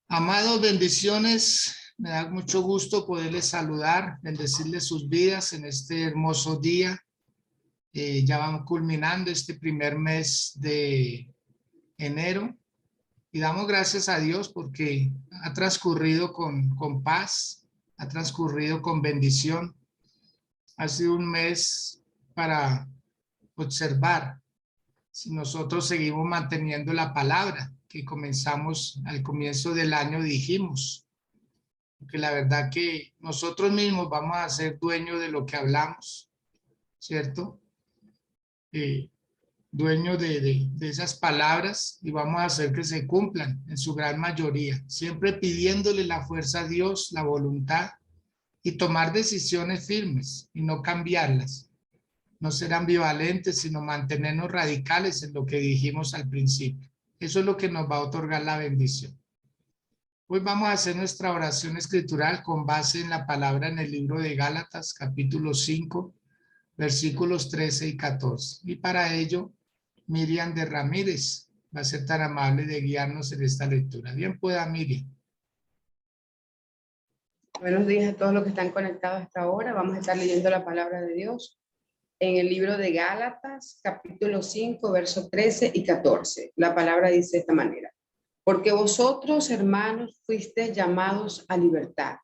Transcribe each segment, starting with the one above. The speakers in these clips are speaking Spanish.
Amados, bendiciones. Me da mucho gusto poderles saludar, bendecirles sus vidas en este hermoso día. Ya van culminando este primer mes de enero y damos gracias a Dios porque ha transcurrido con paz, ha transcurrido con bendición. Ha sido un mes para observar si nosotros seguimos manteniendo la palabra que comenzamos al comienzo del año, dijimos. Porque la verdad que nosotros mismos vamos a ser dueños de lo que hablamos, ¿cierto? Eh, Dueños de esas palabras y vamos a hacer que se cumplan en su gran mayoría, siempre pidiéndole la fuerza a Dios, la voluntad y tomar decisiones firmes y no cambiarlas, no ser ambivalentes, sino mantenernos radicales en lo que dijimos al principio. Eso es lo que nos va a otorgar la bendición. Hoy vamos a hacer nuestra oración escritural con base en la palabra en el libro de Gálatas, capítulo 5, versículos 13 y 14. Y para ello, Miriam de Ramírez va a ser tan amable de guiarnos en esta lectura. Bien pueda, Miriam. Buenos días a todos los que están conectados hasta ahora. Vamos a estar leyendo la palabra de Dios en el libro de Gálatas, capítulo 5, versos 13 y 14. La palabra dice de esta manera: porque vosotros, hermanos, fuisteis llamados a libertad,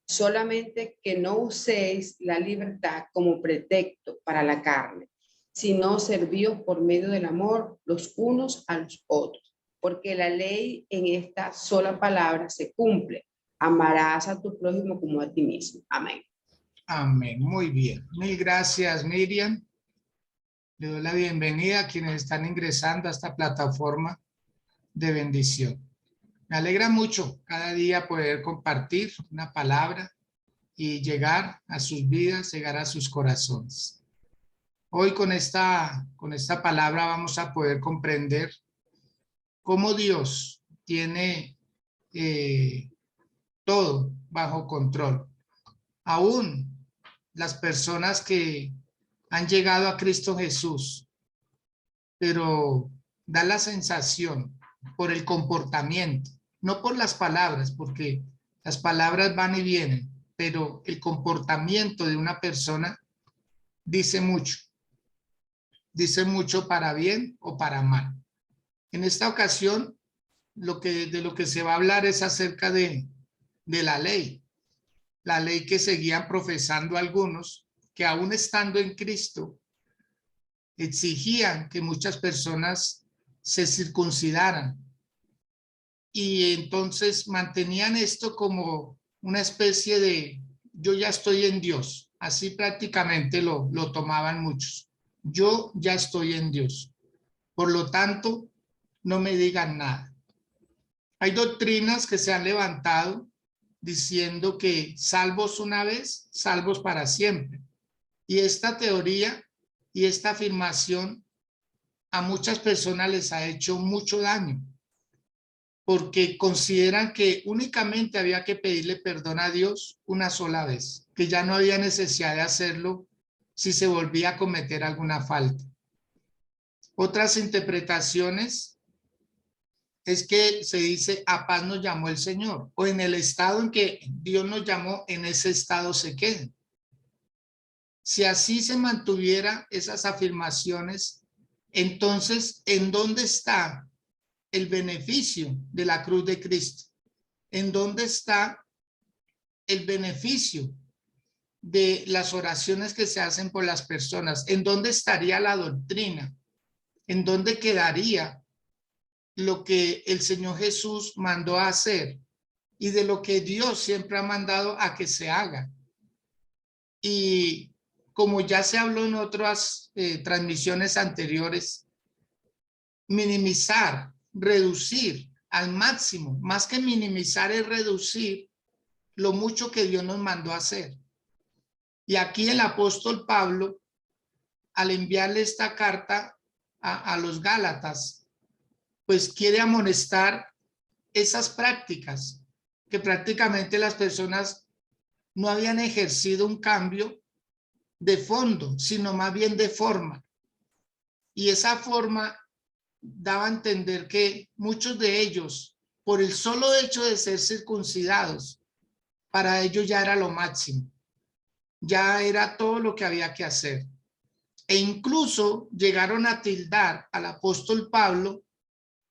solamente que no uséis la libertad como pretexto para la carne, sino servíos por medio del amor los unos a los otros, porque la ley en esta sola palabra se cumple: amarás a tu prójimo como a ti mismo. Amén. Amén. Muy bien. Mil gracias, Miriam. Le doy la bienvenida a quienes están ingresando a esta plataforma de bendición. Me alegra mucho cada día poder compartir una palabra y llegar a sus vidas, llegar a sus corazones. Hoy con esta palabra vamos a poder comprender cómo Dios tiene todo bajo control. Aún las personas que han llegado a Cristo Jesús, pero da la sensación por el comportamiento, no por las palabras, porque las palabras van y vienen, pero el comportamiento de una persona dice mucho para bien o para mal. En esta ocasión, de lo que se va a hablar es acerca de la ley que seguían profesando algunos, que aún estando en Cristo, exigían que muchas personas se circuncidaran y entonces mantenían esto como una especie de yo ya estoy en Dios, así prácticamente lo tomaban muchos. Yo ya estoy en Dios, por lo tanto no me digan nada. Hay doctrinas que se han levantado diciendo que salvos una vez, salvos para siempre. Y esta teoría y esta afirmación a muchas personas les ha hecho mucho daño, porque consideran que únicamente había que pedirle perdón a Dios una sola vez, que ya no había necesidad de hacerlo si se volvía a cometer alguna falta. Otras interpretaciones es que se dice a paz nos llamó el Señor, o en el estado en que Dios nos llamó, en ese estado se queden. Si así se mantuviera esas afirmaciones, entonces, ¿en dónde está el beneficio de la cruz de Cristo? ¿En dónde está el beneficio de las oraciones que se hacen por las personas? ¿En dónde estaría la doctrina? ¿En dónde quedaría lo que el Señor Jesús mandó a hacer y de lo que Dios siempre ha mandado a que se haga? Y como ya se habló en otras transmisiones anteriores, minimizar, reducir al máximo, más que minimizar es reducir lo mucho que Dios nos mandó a hacer. Y aquí el apóstol Pablo, al enviarle esta carta a los Gálatas, pues quiere amonestar esas prácticas que prácticamente las personas no habían ejercido un cambio de fondo, sino más bien de forma. Y esa forma daba a entender que muchos de ellos por el solo hecho de ser circuncidados, para ellos ya era lo máximo, ya era todo lo que había que hacer. E incluso llegaron a tildar al apóstol Pablo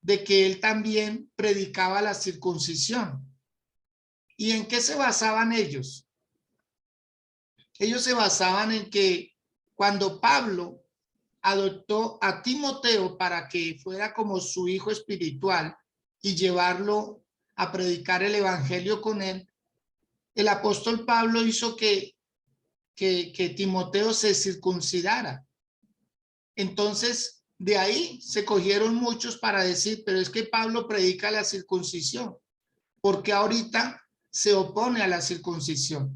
de que él también predicaba la circuncisión. ¿Y en qué se basaban ellos? Ellos se basaban en que cuando Pablo adoptó a Timoteo para que fuera como su hijo espiritual y llevarlo a predicar el evangelio con él, el apóstol Pablo hizo que Timoteo se circuncidara. Entonces, de ahí se cogieron muchos para decir, pero es que Pablo predica la circuncisión, porque ahorita se opone a la circuncisión.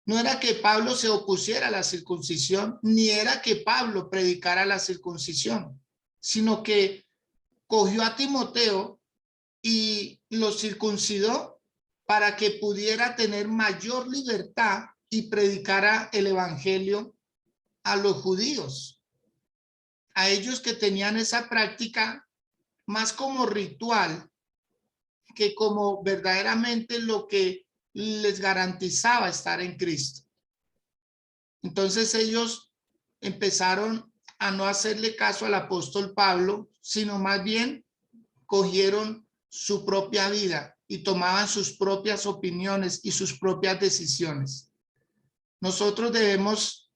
No era que Pablo se opusiera a la circuncisión, ni era que Pablo predicara la circuncisión, sino que cogió a Timoteo y lo circuncidó para que pudiera tener mayor libertad y predicara el evangelio a los judíos, a ellos que tenían esa práctica más como ritual que como verdaderamente lo que les garantizaba estar en Cristo. Entonces ellos empezaron a no hacerle caso al apóstol Pablo, sino más bien cogieron su propia vida y tomaban sus propias opiniones y sus propias decisiones. Nosotros debemos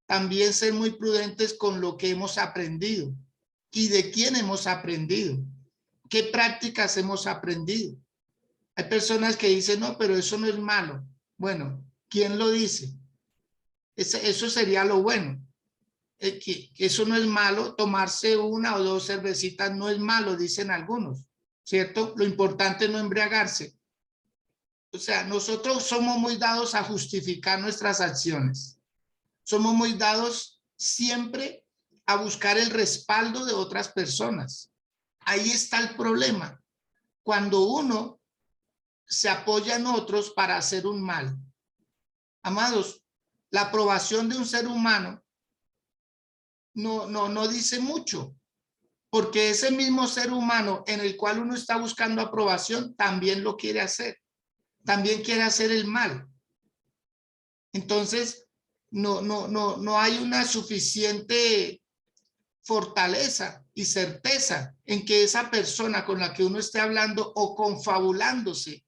también ser muy prudentes con lo que hemos aprendido y de quién hemos aprendido, qué prácticas hemos aprendido. Hay personas que dicen, no, pero eso no es malo. Bueno, ¿quién lo dice? Eso sería lo bueno. Que eso no es malo, tomarse una o dos cervecitas no es malo, dicen algunos, ¿cierto? Lo importante es no embriagarse. O sea, nosotros somos muy dados a justificar nuestras acciones. Somos muy dados siempre a buscar el respaldo de otras personas. Ahí está el problema. Cuando uno se apoya en otros para hacer un mal. Amados, la aprobación de un ser humano no dice mucho, porque ese mismo ser humano en el cual uno está buscando aprobación también lo quiere hacer, también quiere hacer el mal. Entonces, no hay una suficiente fortaleza y certeza en que esa persona con la que uno esté hablando o confabulándose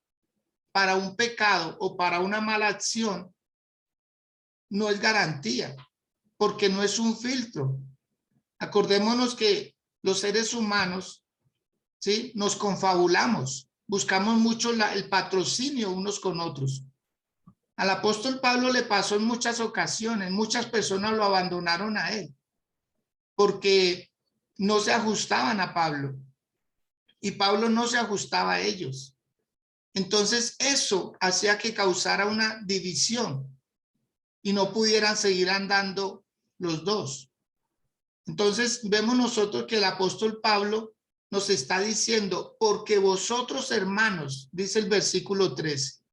para un pecado o para una mala acción no es garantía, porque no es un filtro. Acordémonos que los seres humanos, ¿sí? Nos confabulamos, buscamos mucho el patrocinio unos con otros. Al apóstol Pablo le pasó en muchas ocasiones, muchas personas lo abandonaron a él, porque no se ajustaban a Pablo, y Pablo no se ajustaba a ellos. Entonces eso hacía que causara una división y no pudieran seguir andando los dos. Entonces vemos nosotros que el apóstol Pablo nos está diciendo, porque vosotros hermanos, dice el versículo 13,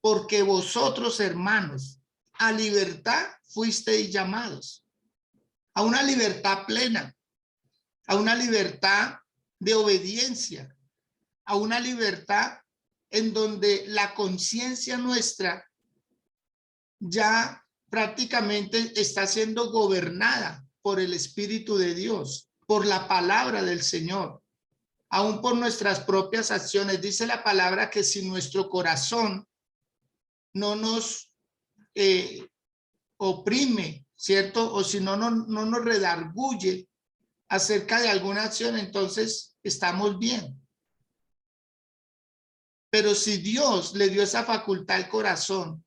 porque vosotros hermanos a libertad fuisteis llamados, a una libertad plena, a una libertad de obediencia, a una libertad en donde la conciencia nuestra ya prácticamente está siendo gobernada por el Espíritu de Dios, por la palabra del Señor, aún por nuestras propias acciones. Dice la palabra que si nuestro corazón no nos oprime, ¿cierto? O si no nos redarguye acerca de alguna acción, entonces estamos bien. Pero si Dios le dio esa facultad al corazón,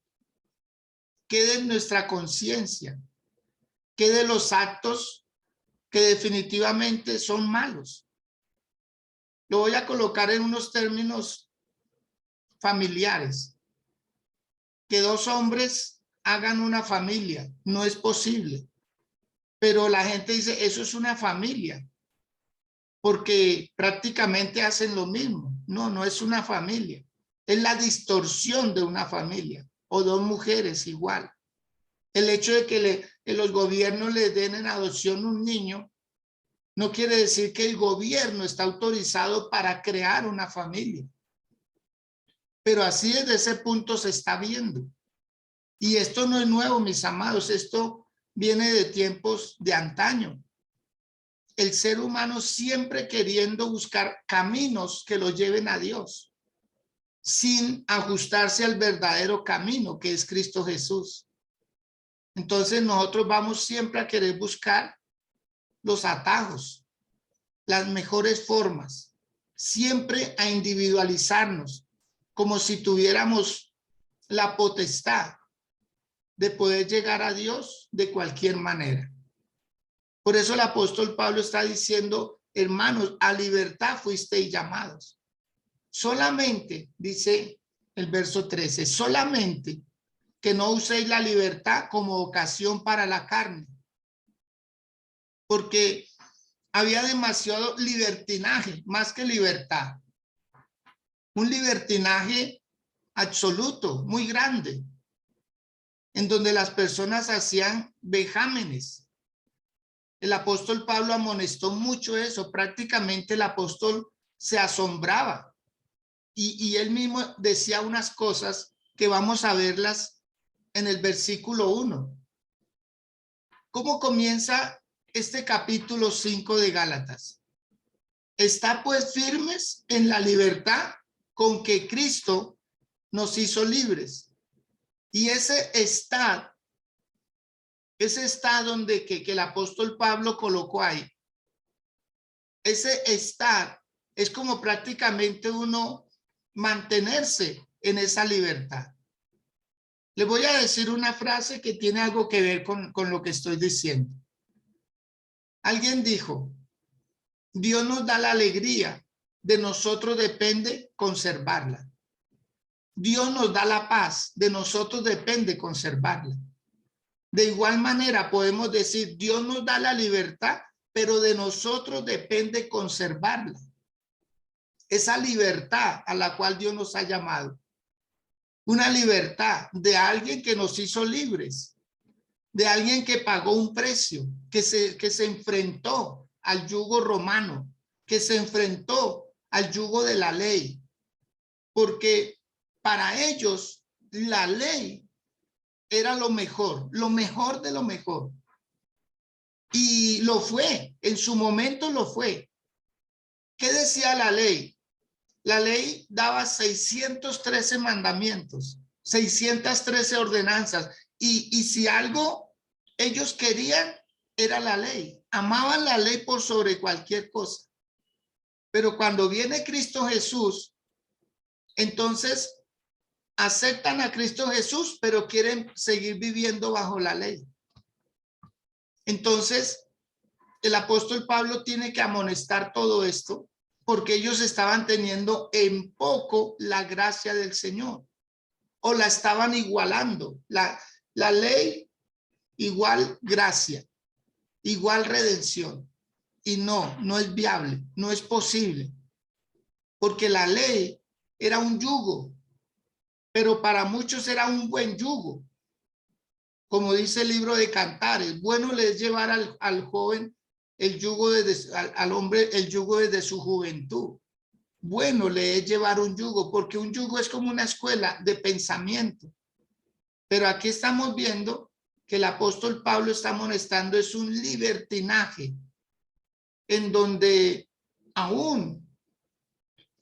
¿qué de nuestra conciencia? ¿Qué de los actos que definitivamente son malos? Lo voy a colocar en unos términos familiares. Que dos hombres hagan una familia, no es posible. Pero la gente dice, eso es una familia, porque prácticamente hacen lo mismo. No, no es una familia. Es la distorsión de una familia, o dos mujeres igual. El hecho de que los gobiernos le den en adopción un niño No quiere decir que el gobierno está autorizado para crear una familia. Pero así desde ese punto se está viendo. Y esto no es nuevo, mis amados. Esto viene de tiempos de antaño. El ser humano siempre queriendo buscar caminos que lo lleven a Dios, sin ajustarse al verdadero camino que es Cristo Jesús. Entonces nosotros vamos siempre a querer buscar los atajos, las mejores formas, siempre a individualizarnos, como si tuviéramos la potestad de poder llegar a Dios de cualquier manera. Por eso el apóstol Pablo está diciendo, hermanos, a libertad fuisteis llamados. Solamente, dice el verso 13, solamente que no uséis la libertad como ocasión para la carne, porque había demasiado libertinaje, más que libertad. Un libertinaje absoluto, muy grande, en donde las personas hacían vejámenes. El apóstol Pablo amonestó mucho eso. Prácticamente el apóstol se asombraba y él mismo decía unas cosas que vamos a verlas en el versículo 1. ¿Cómo comienza este capítulo 5 de Gálatas? Está pues firmes en la libertad con que Cristo nos hizo libres. Y ese está donde que el apóstol Pablo colocó ahí. Ese estar es como prácticamente uno mantenerse en esa libertad. Le voy a decir una frase que tiene algo que ver con lo que estoy diciendo. Alguien dijo, Dios nos da la alegría, de nosotros depende conservarla. Dios nos da la paz, de nosotros depende conservarla. De igual manera podemos decir, Dios nos da la libertad, pero de nosotros depende conservarla. Esa libertad a la cual Dios nos ha llamado. Una libertad de alguien que nos hizo libres, de alguien que pagó un precio, que se enfrentó al yugo romano, que se enfrentó al yugo de la ley, porque para ellos la ley era lo mejor de lo mejor. Y lo fue, en su momento lo fue. ¿Qué decía la ley? La ley daba 613 mandamientos, 613 ordenanzas. Y si algo ellos querían, era la ley. Amaban la ley por sobre cualquier cosa. Pero cuando viene Cristo Jesús, entonces aceptan a Cristo Jesús, pero quieren seguir viviendo bajo la ley. Entonces, el apóstol Pablo tiene que amonestar todo esto porque ellos estaban teniendo en poco la gracia del Señor o la estaban igualando. La ley igual gracia, igual redención. Y no es viable, no es posible. Porque la ley era un yugo, pero para muchos era un buen yugo. Como dice el libro de Cantares, bueno le es llevar al joven el yugo al hombre el yugo desde su juventud. Bueno le es llevar un yugo, porque un yugo es como una escuela de pensamiento. Pero aquí estamos viendo que el apóstol Pablo está amonestando es un libertinaje en donde aún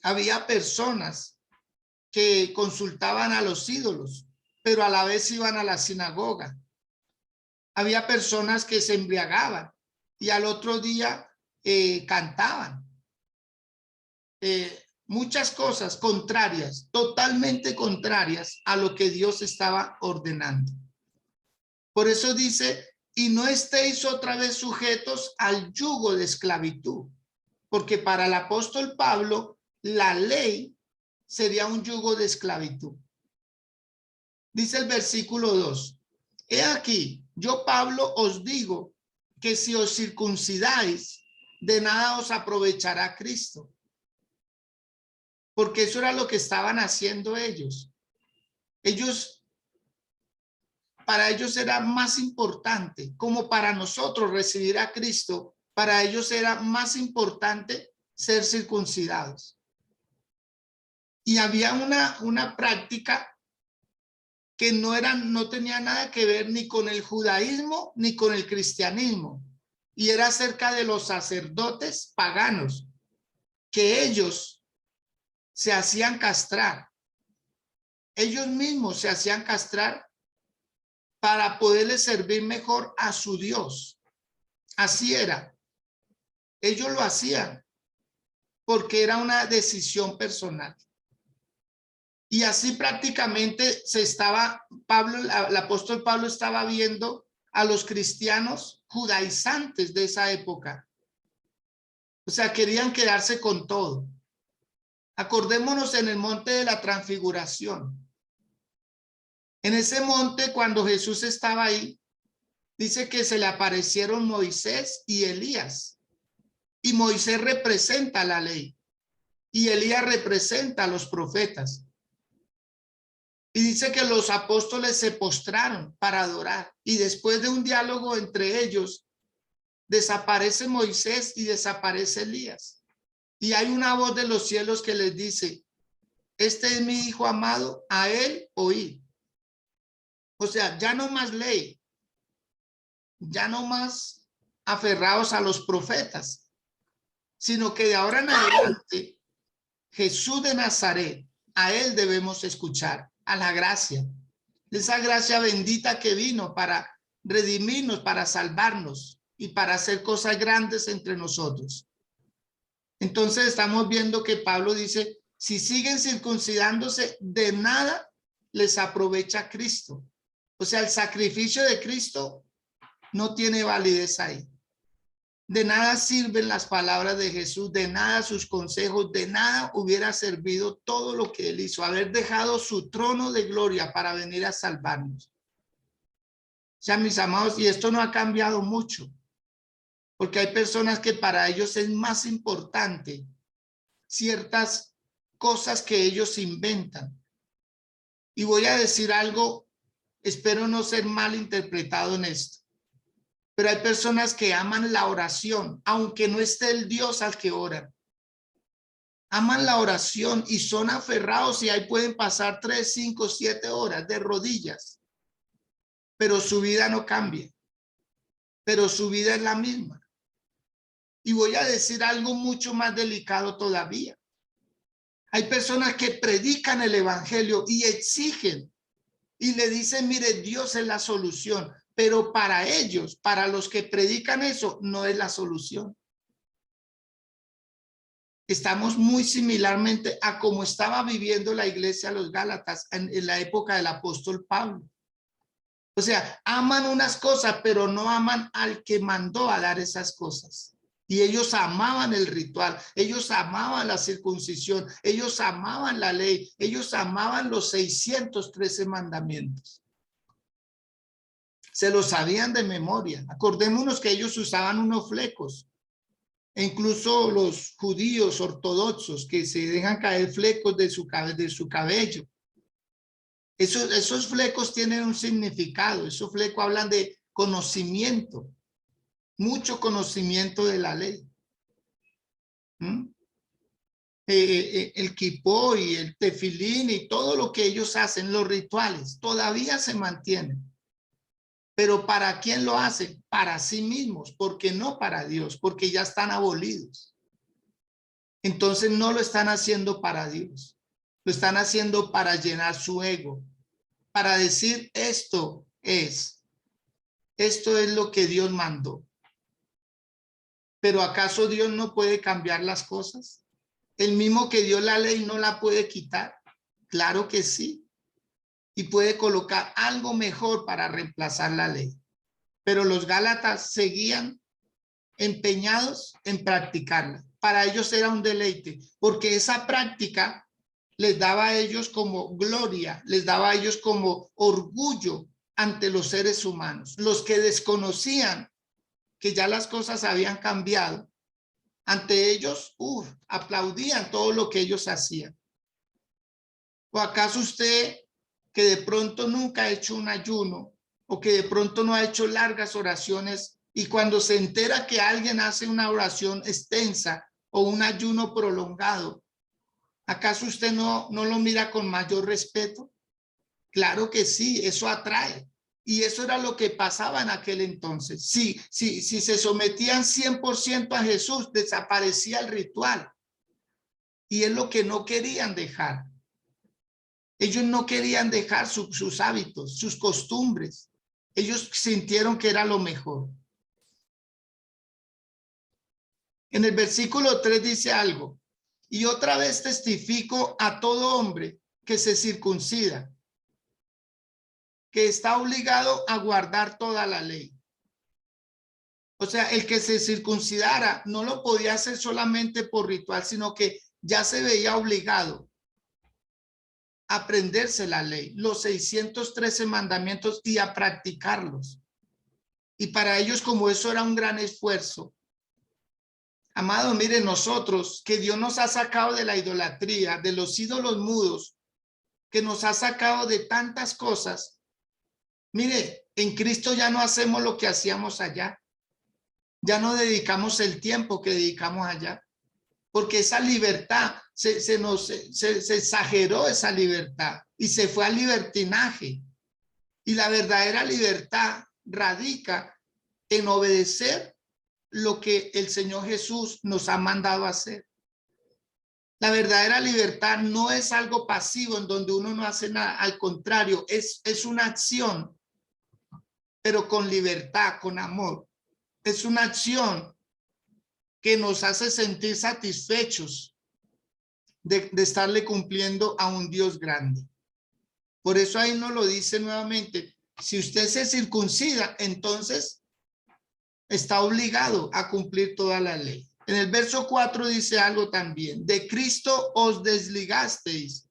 había personas que consultaban a los ídolos, pero a la vez iban a la sinagoga. Había personas que se embriagaban y al otro día cantaban. Muchas cosas contrarias, totalmente contrarias a lo que Dios estaba ordenando. Por eso dice, y no estéis otra vez sujetos al yugo de esclavitud, porque para el apóstol Pablo, la ley sería un yugo de esclavitud. Dice el versículo 2, he aquí, yo Pablo os digo que si os circuncidáis, de nada os aprovechará Cristo. Porque eso era lo que estaban haciendo ellos. Para ellos era más importante, como para nosotros recibir a Cristo, Para ellos era más importante ser circuncidados. Y había una práctica que no tenía nada que ver ni con el judaísmo ni con el cristianismo. Y era acerca de los sacerdotes paganos, que ellos se hacían castrar. Ellos mismos se hacían castrar para poderle servir mejor a su Dios. Así era. Ellos lo hacían porque era una decisión personal. Y así prácticamente el apóstol Pablo estaba viendo a los cristianos judaizantes de esa época. O sea, querían quedarse con todo. Acordémonos en el monte de la transfiguración. En ese monte, cuando Jesús estaba ahí, dice que se le aparecieron Moisés y Elías. Y Moisés representa la ley y Elías representa a los profetas. Y dice que los apóstoles se postraron para adorar. Y después de un diálogo entre ellos, desaparece Moisés y desaparece Elías. Y hay una voz de los cielos que les dice: este es mi hijo amado, a él oí. O sea, ya no más ley, ya no más aferrados a los profetas, sino que de ahora en adelante, Jesús de Nazaret, a él debemos escuchar, a la gracia. Esa gracia bendita que vino para redimirnos, para salvarnos y para hacer cosas grandes entre nosotros. Entonces estamos viendo que Pablo dice: si siguen circuncidándose, de nada les aprovecha Cristo. O sea, el sacrificio de Cristo no tiene validez ahí. De nada sirven las palabras de Jesús, de nada sus consejos, de nada hubiera servido todo lo que él hizo, haber dejado su trono de gloria para venir a salvarnos. O sea, mis amados, y esto no ha cambiado mucho, porque hay personas que para ellos es más importante ciertas cosas que ellos inventan. Y voy a decir algo, espero no ser mal interpretado en esto. Pero hay personas que aman la oración, aunque no esté el Dios al que oran. Aman la oración y son aferrados y ahí pueden pasar 3, 5, 7 horas de rodillas. Pero su vida no cambia. Pero su vida es la misma. Y voy a decir algo mucho más delicado todavía. Hay personas que predican el evangelio y exigen y le dicen: mire, Dios es la solución. Pero para ellos, para los que predican eso, no es la solución. Estamos muy similarmente a como estaba viviendo la iglesia de los Gálatas en la época del apóstol Pablo. O sea, aman unas cosas, pero no aman al que mandó a dar esas cosas. Y ellos amaban el ritual, ellos amaban la circuncisión, ellos amaban la ley, ellos amaban los 613 mandamientos. Se los sabían de memoria. Acordémonos que ellos usaban unos flecos. E incluso los judíos ortodoxos que se dejan caer flecos de su cabello. Esos flecos tienen un significado. Esos flecos hablan de conocimiento. Mucho conocimiento de la ley. El kipó y el tefilín y todo lo que ellos hacen, los rituales, todavía se mantienen. Pero ¿para quién lo hacen? Para sí mismos, porque no para Dios, porque ya están abolidos. Entonces no lo están haciendo para Dios, lo están haciendo para llenar su ego, para decir: esto es lo que Dios mandó. Pero ¿acaso Dios no puede cambiar las cosas? El mismo que dio la ley no la puede quitar. Claro que sí. Y puede colocar algo mejor para reemplazar la ley. Pero los gálatas seguían empeñados en practicarla. Para ellos era un deleite, porque esa práctica les daba a ellos como gloria, les daba a ellos como orgullo ante los seres humanos. Los que desconocían que ya las cosas habían cambiado, ante ellos, aplaudían todo lo que ellos hacían. ¿O acaso usted, que de pronto nunca ha hecho un ayuno, o que de pronto no ha hecho largas oraciones, Y cuando se entera que alguien hace una oración extensa o un ayuno prolongado, ¿acaso usted no lo mira con mayor respeto? Claro que sí, eso atrae. Y eso era lo que pasaba en aquel entonces. Si se sometían 100% a Jesús, desaparecía el ritual. Y es lo que no querían dejar. Ellos no querían dejar sus hábitos, sus costumbres. Ellos sintieron que era lo mejor. En el versículo 3 dice algo. Y otra vez testifico a todo hombre que se circuncida, que está obligado a guardar toda la ley. O sea, el que se circuncidara no lo podía hacer solamente por ritual, sino que ya se veía obligado a aprenderse la ley, los 613 mandamientos y a practicarlos. Y para ellos, como eso era un gran esfuerzo, amado, mire, nosotros, que Dios nos ha sacado de la idolatría, de los ídolos mudos, que nos ha sacado de tantas cosas. Mire, en Cristo ya no hacemos lo que hacíamos allá. Ya no dedicamos el tiempo que dedicamos allá. Porque esa libertad, se exageró esa libertad y se fue al libertinaje. Y la verdadera libertad radica en obedecer lo que el Señor Jesús nos ha mandado a hacer. La verdadera libertad no es algo pasivo en donde uno no hace nada. Al contrario, es una acción, pero con libertad, con amor. Es una acción que nos hace sentir satisfechos de estarle cumpliendo a un Dios grande. Por eso ahí nos lo dice nuevamente. Si usted se circuncida, entonces está obligado a cumplir toda la ley. En el verso 4 dice algo también. De Cristo os desligasteis,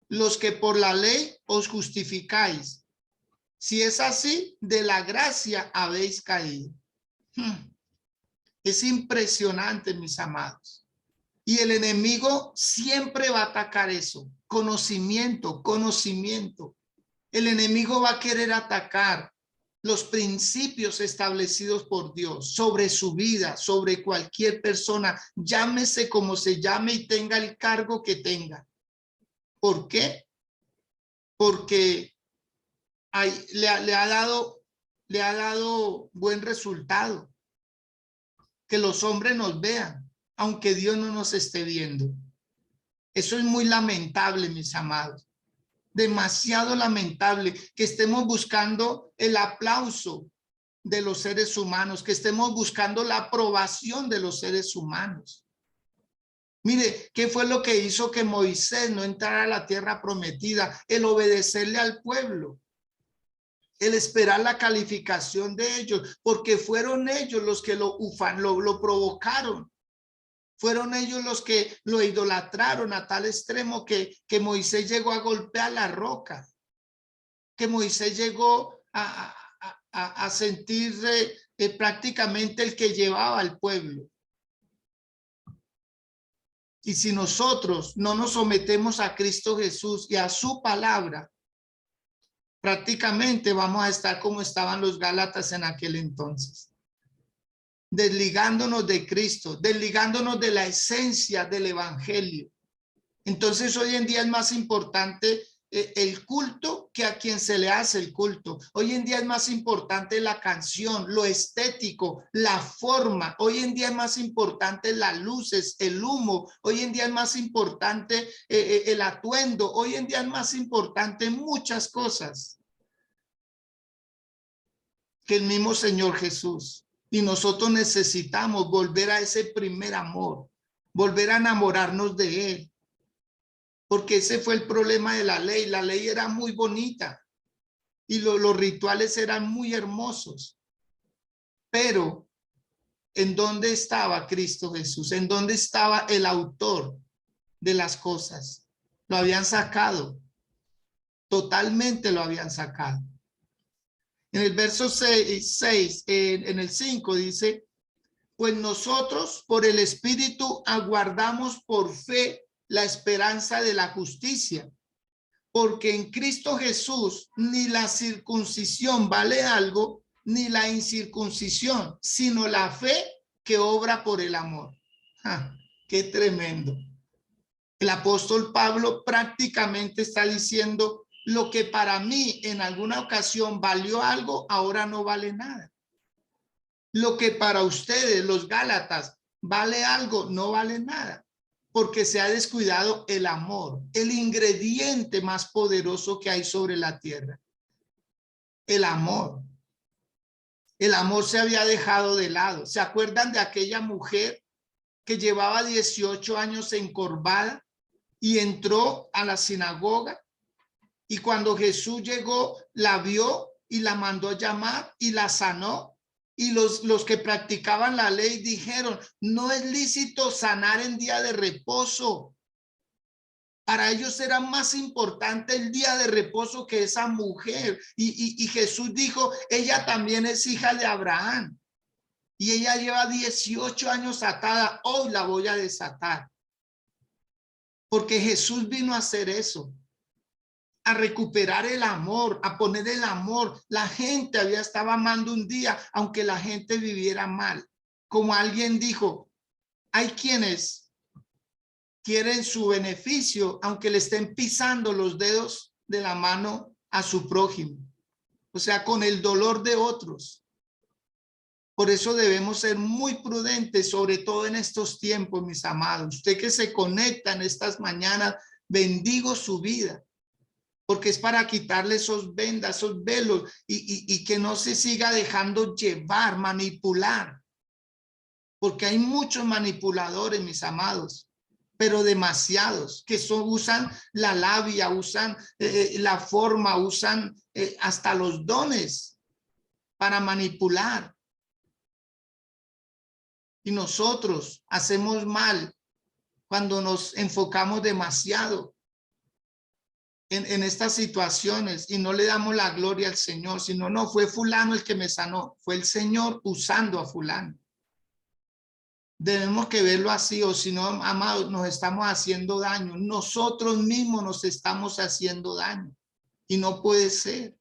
los que por la ley os justificáis. Si es así, de la gracia habéis caído. Es impresionante, mis amados. Y el enemigo siempre va a atacar eso. Conocimiento. El enemigo va a querer atacar los principios establecidos por Dios sobre su vida, sobre cualquier persona, llámese como se llame y tenga el cargo que tenga. ¿Por qué? Porque le ha dado buen resultado. Que los hombres nos vean, aunque Dios no nos esté viendo. Eso es muy lamentable, mis amados. Demasiado lamentable que estemos buscando el aplauso de los seres humanos, que estemos buscando la aprobación de los seres humanos. Mire, ¿qué fue lo que hizo que Moisés no entrara a la tierra prometida? El obedecerle al pueblo. El esperar la calificación de ellos, porque fueron ellos los que lo provocaron. Fueron ellos los que lo idolatraron a tal extremo que Moisés llegó a golpear la roca, que Moisés llegó a sentirse prácticamente el que llevaba al pueblo. Y si nosotros no nos sometemos a Cristo Jesús y a su palabra, prácticamente vamos a estar como estaban los Gálatas en aquel entonces. Desligándonos de Cristo, desligándonos de la esencia del evangelio. Entonces hoy en día es más importante el culto que a quien se le hace el culto. Hoy en día es más importante la canción, lo estético, la forma. Hoy en día es más importante las luces, el humo. Hoy en día es más importante el atuendo. Hoy en día es más importante muchas cosas que el mismo Señor Jesús. Y nosotros necesitamos volver a ese primer amor, volver a enamorarnos de Él. Porque ese fue el problema de la ley. La ley era muy bonita y los rituales eran muy hermosos. Pero, ¿en dónde estaba Cristo Jesús? ¿En dónde estaba el autor de las cosas? Lo habían sacado. Totalmente lo habían sacado. En el verso 6, en el 5 dice, pues nosotros por el Espíritu aguardamos por fe la esperanza de la justicia, porque en Cristo Jesús ni la circuncisión vale algo, ni la incircuncisión, sino la fe que obra por el amor. ¡Ah! ¡Qué tremendo! El apóstol Pablo prácticamente está diciendo: lo que para mí en alguna ocasión valió algo, ahora no vale nada. Lo que para ustedes, los Gálatas, vale algo, no vale nada, porque se ha descuidado el amor, el ingrediente más poderoso que hay sobre la tierra. El amor. El amor se había dejado de lado. ¿Se acuerdan de aquella mujer que llevaba 18 años encorvada y entró a la sinagoga? Y cuando Jesús llegó, la vio y la mandó a llamar y la sanó. Y los que practicaban la ley dijeron: no es lícito sanar en día de reposo. Para ellos era más importante el día de reposo que esa mujer. Y Jesús dijo: ella también es hija de Abraham. Y ella lleva 18 años atada. Hoy la voy a desatar. Porque Jesús vino a hacer eso. A recuperar el amor, a poner el amor. La gente estaba amando un día, aunque la gente viviera mal. Como alguien dijo, hay quienes quieren su beneficio, aunque le estén pisando los dedos de la mano a su prójimo. O sea, con el dolor de otros. Por eso debemos ser muy prudentes, sobre todo en estos tiempos, mis amados. Usted que se conecta en estas mañanas, bendigo su vida. Porque es para quitarle esos vendas, esos velos y que no se siga dejando llevar, manipular. Porque hay muchos manipuladores, mis amados, pero demasiados, que usan la labia, usan la forma, usan hasta los dones para manipular. Y nosotros hacemos mal cuando nos enfocamos demasiado en estas situaciones y no le damos la gloria al Señor, sino no, fue fulano el que me sanó, fue el Señor usando a fulano. Debemos que verlo así, o si no, amados, nos estamos haciendo daño. Nosotros mismos nos estamos haciendo daño y no puede ser.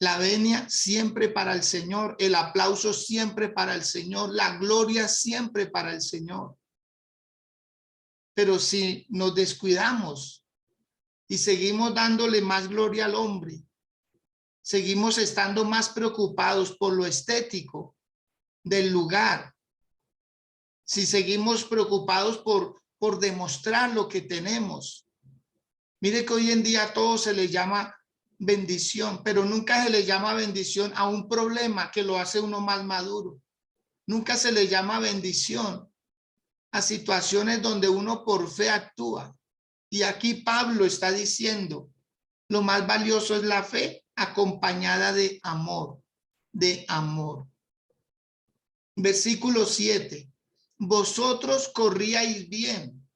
La venia siempre para el Señor, el aplauso siempre para el Señor, la gloria siempre para el Señor. Pero si nos descuidamos y seguimos dándole más gloria al hombre, seguimos estando más preocupados por lo estético del lugar, si seguimos preocupados por demostrar lo que tenemos. Mire que hoy en día a todo se le llama bendición, pero nunca se le llama bendición a un problema que lo hace uno más maduro. Nunca se le llama bendición a situaciones donde uno por fe actúa. Y aquí Pablo está diciendo, lo más valioso es la fe acompañada de amor, de amor. Versículo 7. Vosotros corríais bien.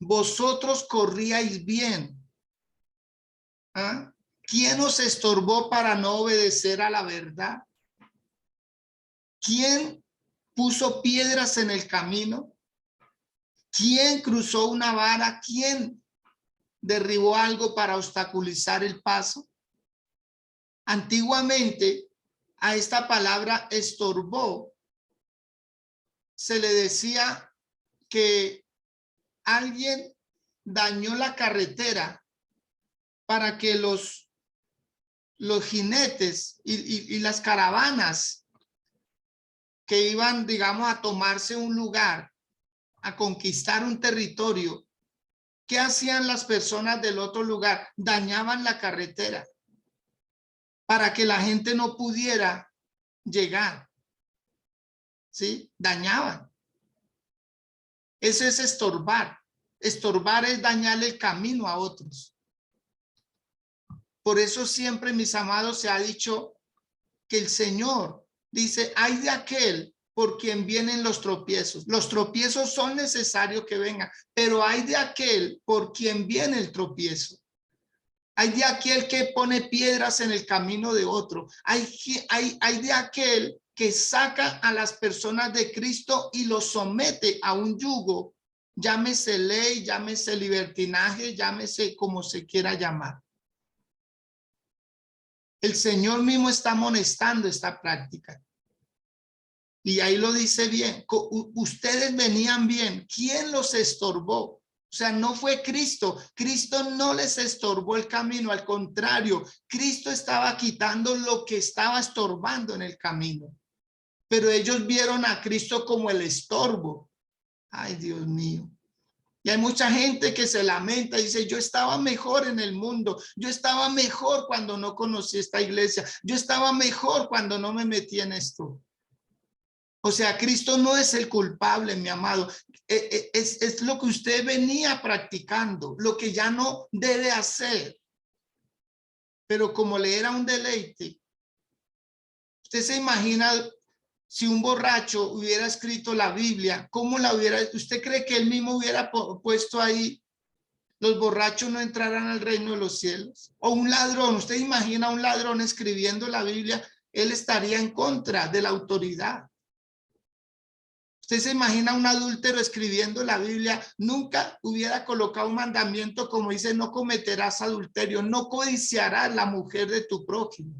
Vosotros corríais bien. ¿Ah? ¿Quién os estorbó para no obedecer a la verdad? ¿Quién puso piedras en el camino? ¿Quién cruzó una vara? ¿Quién derribó algo para obstaculizar el paso? Antiguamente, a esta palabra estorbó se le decía que alguien dañó la carretera para que los jinetes y las caravanas que iban, digamos, a tomarse un lugar, a conquistar un territorio, ¿qué hacían las personas del otro lugar? Dañaban la carretera para que la gente no pudiera llegar. ¿Sí? Dañaban. Eso es estorbar. Estorbar es dañar el camino a otros. Por eso siempre, mis amados, se ha dicho que el Señor dice, ay de aquel por quien vienen los tropiezos. Los tropiezos son necesarios que vengan, pero hay de aquel por quien viene el tropiezo. Hay de aquel que pone piedras en el camino de otro. Hay de aquel que saca a las personas de Cristo y los somete a un yugo. Llámese ley, llámese libertinaje, llámese como se quiera llamar. El Señor mismo está amonestando esta práctica. Y ahí lo dice bien. Ustedes venían bien. ¿Quién los estorbó? O sea, no fue Cristo. Cristo no les estorbó el camino. Al contrario, Cristo estaba quitando lo que estaba estorbando en el camino. Pero ellos vieron a Cristo como el estorbo. Ay, Dios mío. Y hay mucha gente que se lamenta y dice, yo estaba mejor en el mundo, yo estaba mejor cuando no conocí esta iglesia, yo estaba mejor cuando no me metí en esto. O sea, Cristo no es el culpable, mi amado, es lo que usted venía practicando, lo que ya no debe hacer. Pero como le era un deleite, usted se imagina si un borracho hubiera escrito la Biblia, ¿cómo la hubiera? ¿Usted cree que él mismo hubiera puesto ahí, los borrachos no entrarán al reino de los cielos? O un ladrón, usted imagina a un ladrón escribiendo la Biblia, él estaría en contra de la autoridad. Usted se imagina a un adúltero escribiendo la Biblia, nunca hubiera colocado un mandamiento como dice, no cometerás adulterio, no codiciarás la mujer de tu prójimo.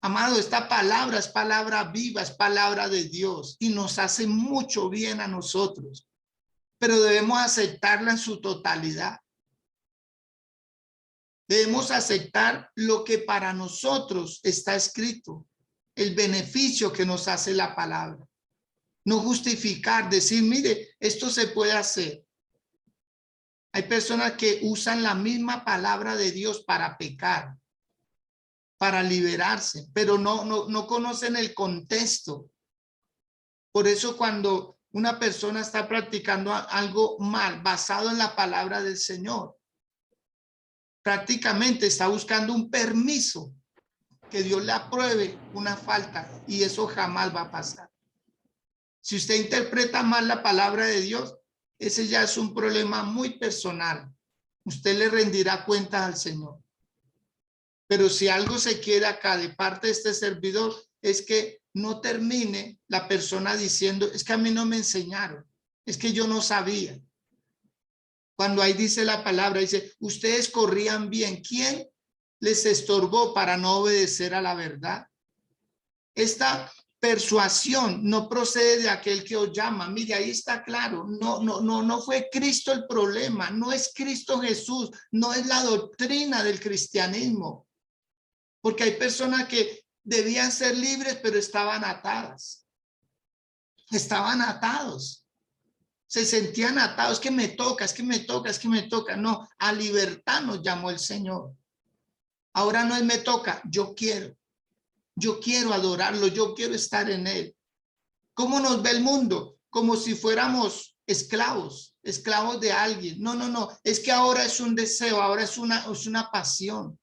Amado, esta palabra es palabra viva, es palabra de Dios y nos hace mucho bien a nosotros, pero debemos aceptarla en su totalidad. Debemos aceptar lo que para nosotros está escrito, el beneficio que nos hace la palabra. No justificar, decir, mire, esto se puede hacer. Hay personas que usan la misma palabra de Dios para pecar, para liberarse, pero no conocen el contexto. Por eso cuando una persona está practicando algo mal, basado en la palabra del Señor, prácticamente está buscando un permiso, que Dios le apruebe una falta, y eso jamás va a pasar. Si usted interpreta mal la palabra de Dios, ese ya es un problema muy personal. Usted le rendirá cuentas al Señor. Pero si algo se quiere acá de parte de este servidor, es que no termine la persona diciendo, es que a mí no me enseñaron, es que yo no sabía. Cuando ahí dice la palabra, dice, ustedes corrían bien. ¿Quién les estorbó para no obedecer a la verdad? Esta persuasión no procede de aquel que os llama. Mire, ahí está claro. No fue Cristo el problema. No es Cristo Jesús. No es la doctrina del cristianismo. Porque hay personas que debían ser libres, pero estaban atadas. Estaban atados. Se sentían atados. Es que me toca, es que me toca, es que me toca. No, a libertad nos llamó el Señor. Ahora no es me toca, yo quiero. Yo quiero adorarlo, yo quiero estar en él. ¿Cómo nos ve el mundo? Como si fuéramos esclavos, esclavos de alguien. No, es que ahora es un deseo, ahora es una pasión.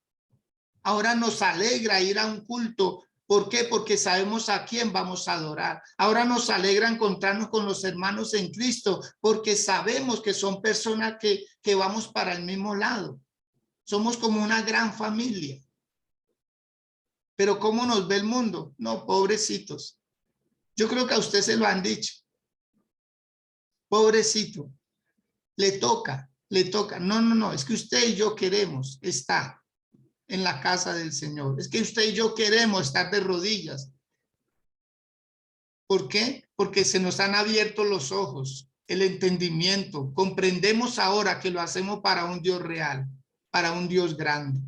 Ahora nos alegra ir a un culto. ¿Por qué? Porque sabemos a quién vamos a adorar. Ahora nos alegra encontrarnos con los hermanos en Cristo, porque sabemos que son personas que vamos para el mismo lado. Somos como una gran familia. Pero ¿cómo nos ve el mundo? No, pobrecitos. Yo creo que a usted se lo han dicho. Pobrecito. Le toca, le toca. No, es que usted y yo queremos estar en la casa del Señor. Es que usted y yo queremos estar de rodillas. ¿Por qué? Porque se nos han abierto los ojos, el entendimiento. Comprendemos ahora que lo hacemos para un Dios real, para un Dios grande.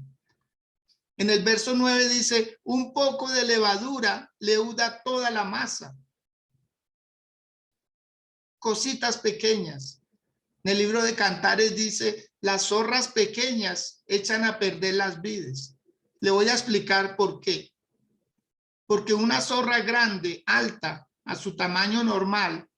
En el verso 9 dice, un poco de levadura leuda toda la masa. Cositas pequeñas. En el libro de Cantares dice, las zorras pequeñas echan a perder las vides. Le voy a explicar por qué. Porque una zorra grande, alta, a su tamaño normal,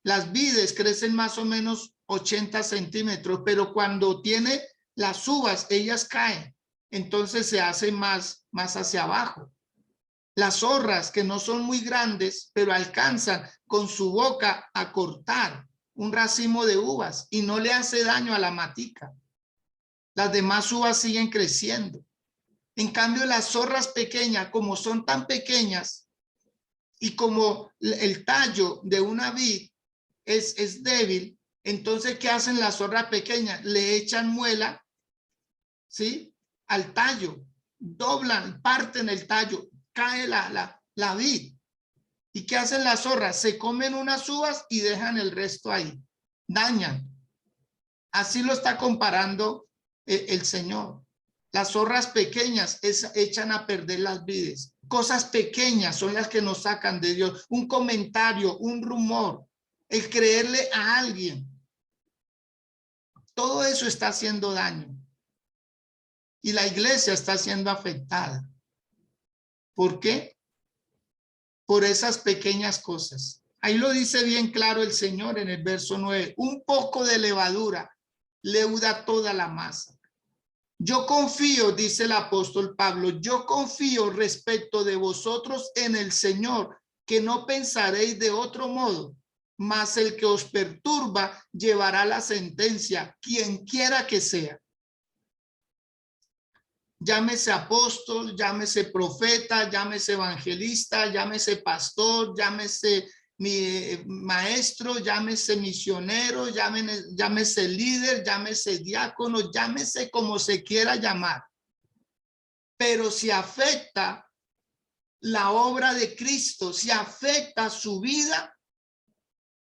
las vides crecen más o menos 80 centímetros, pero cuando tiene las uvas, ellas caen. Entonces se hace más hacia abajo. Las zorras que no son muy grandes, pero alcanzan con su boca a cortar un racimo de uvas y no le hace daño a la matica. Las demás uvas siguen creciendo. En cambio, las zorras pequeñas, como son tan pequeñas y como el tallo de una vid es débil, entonces, ¿qué hacen las zorras pequeñas? Le echan muela, ¿sí?, al tallo. doblan, parten el tallo, cae la vid. ¿Y qué hacen las zorras? Se comen unas uvas y dejan el resto ahí, dañan. Así lo está comparando el Señor. Las zorras pequeñas echan a perder las vides. Cosas pequeñas son las que nos sacan de Dios. Un comentario, un rumor, el creerle a alguien. Todo eso está haciendo daño. Y la iglesia está siendo afectada. ¿Por qué? Por esas pequeñas cosas. Ahí lo dice bien claro el Señor en el verso 9. Un poco de levadura leuda toda la masa. Yo confío, dice el apóstol Pablo, yo confío respecto de vosotros en el Señor, que no pensaréis de otro modo, mas el que os perturba llevará la sentencia, quien quiera que sea. Llámese apóstol, llámese profeta, llámese evangelista, llámese pastor, llámese maestro, llámese misionero, llámese líder, llámese diácono, llámese como se quiera llamar. Pero si afecta la obra de Cristo, si afecta su vida,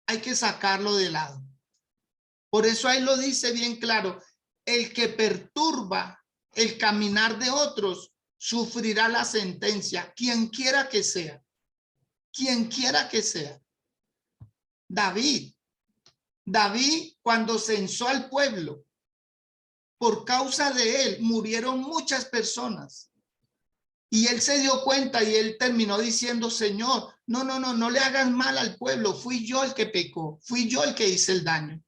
hay que sacarlo de lado. Por eso ahí lo dice bien claro, el que perturba el caminar de otros sufrirá la sentencia, quien quiera que sea, quien quiera que sea. David, cuando censó al pueblo, por causa de él murieron muchas personas. Y él se dio cuenta y él terminó diciendo, Señor, no le hagas mal al pueblo. Fui yo el que pecó, fui yo el que hice el daño.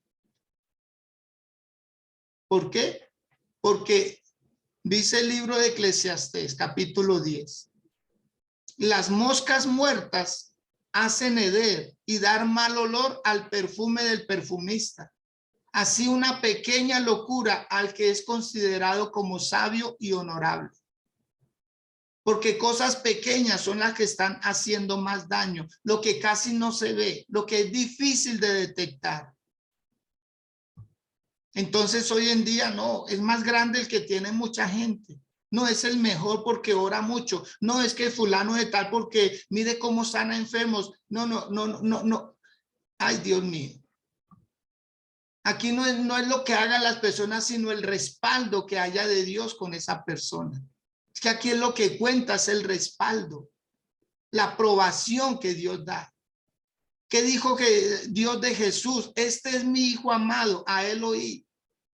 ¿Por qué? Porque dice el libro de Eclesiastés, capítulo 10. Las moscas muertas hacen heder y dar mal olor al perfume del perfumista. Así una pequeña locura al que es considerado como sabio y honorable. Porque cosas pequeñas son las que están haciendo más daño, lo que casi no se ve, lo que es difícil de detectar. Entonces hoy en día no, es más grande el que tiene mucha gente. No es el mejor porque ora mucho. No es que fulano de tal porque mire cómo sana enfermos. No. Ay, Dios mío. Aquí no es lo que hagan las personas, sino el respaldo que haya de Dios con esa persona. Es que aquí es lo que cuenta, es el respaldo, la aprobación que Dios da. ¿Qué dijo que Dios de Jesús? Este es mi hijo amado, a él oí.